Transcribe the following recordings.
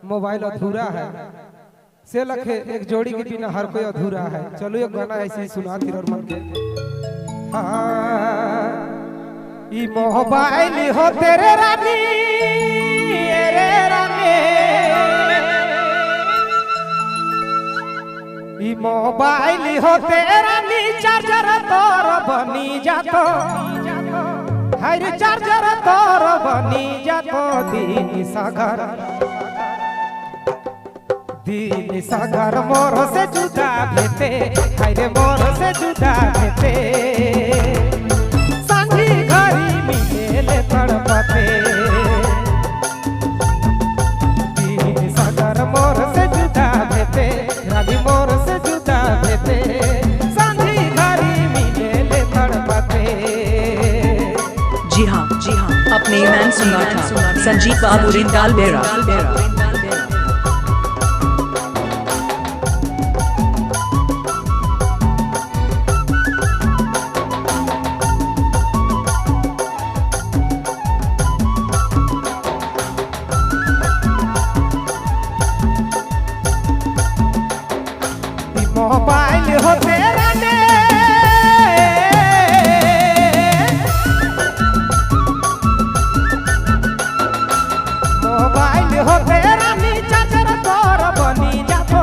Mobile अधूरा है से लखे एक जोड़ी के बिना हर कोई अधूरा है। चलो एक गाना ऐसे ही सुना तिरर मन के। हाँ ई मोबाइल हो तेरे रानी रे रानी, ई मोबाइल हो तेरे रानी चार्जर तोर बनी जातो, हर चार्जर तोर बनी जातो। दिन सागर मोर से जुदा भेते, हरे मोर से जुदा भेते। सांझी घरी मिले तड़पते, दिन सागर मोर से जुदा भेते, रवि मोर से जुदा भेते। सांझी घरी मिले तड़पते। जी हाँ अपने मैन सुना था संजीव बाबू रिंदाल बेरा। मोबाइल हो तेरा ने, मोबाइल हो तेरा नी चार्जर तोर बनी जातो,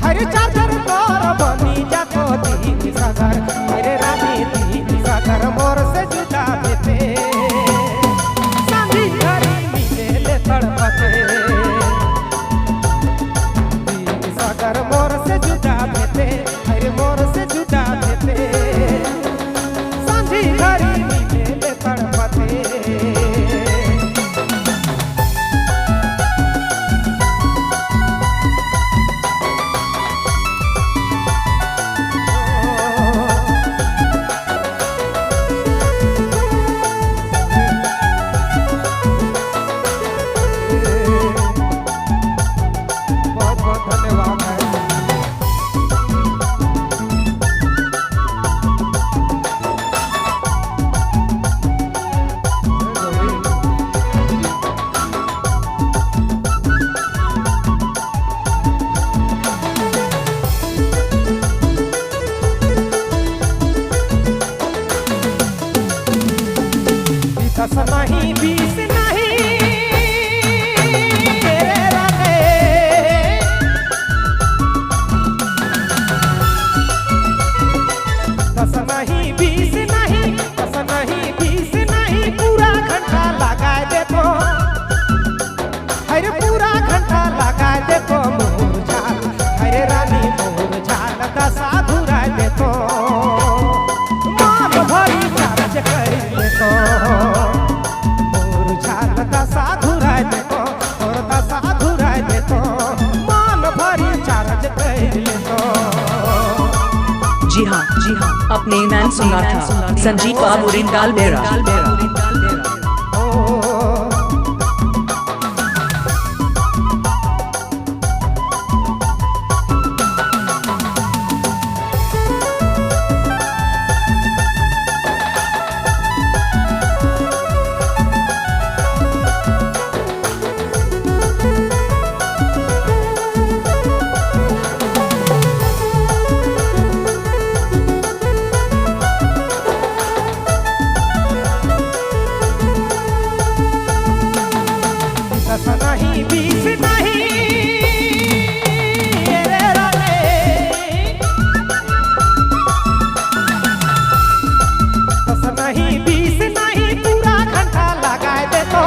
हर चार्जर तोर बनी जातो। दिन सागर मेरे रानी, दिन सागर मोर से जुदा देते। सांझी घरी मिले तड़पते, सागर मोर से जुदा देते, हरे मोर से जुदा देते। सांझी घरी मिले तड़पते। बहुत बहुत धन्यवाद है। दस नहीं बीस नहीं तेरे राने, दस नहीं बीस नहीं, दस नहीं बीस नहीं। पूरा घंटा लगा दे तो, हरे पूरा घंटा लगा दे तो। मोर झाल हरे रानी मोर झाल दशा घुरा दे तो। मान भरी चार्ज कर ले तो, मोर झाल दशा घुरा दे तो, और दशा घुरा दे तो। मान भरी चार्ज कर ले तो। जी हाँ अपने मैन सुना था संजीव बाबू रिंदाल बेरा। दस नहीं बीस नहीं रे राने, दस नहीं बीस नहीं। पूरा घंटा लगा दे तो,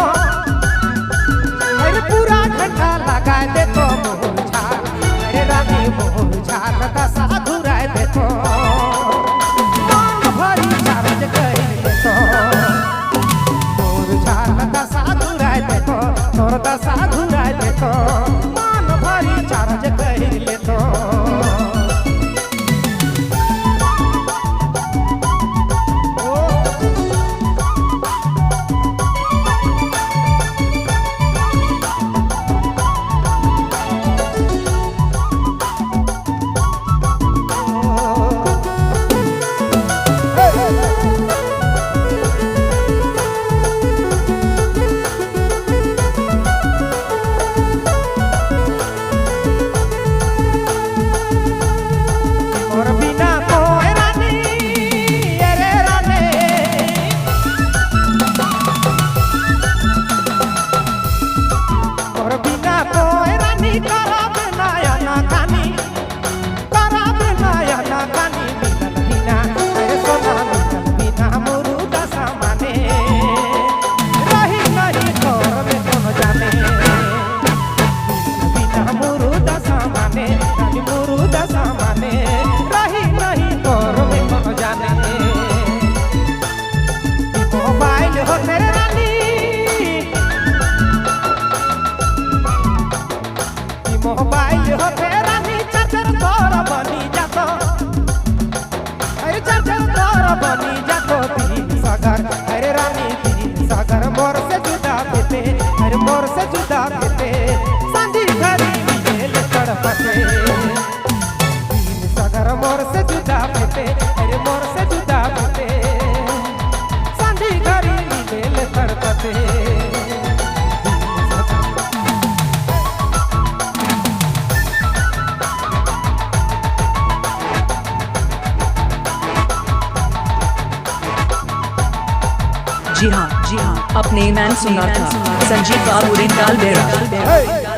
अरे पूरा घंटा लगा दे तो। मोर झाल अरे रानी मोर झाल दशा घुरा दे तो। मान भरी चार्ज कर दे तो, मोर झाल दशा घुरा दे तो, तोर दशा घुरा दे तो। मान भरी चार्ज कर ले तो। जी हाँ, अपने मैंने सुना था संजीव बाबू रिंगाल बेड़ा।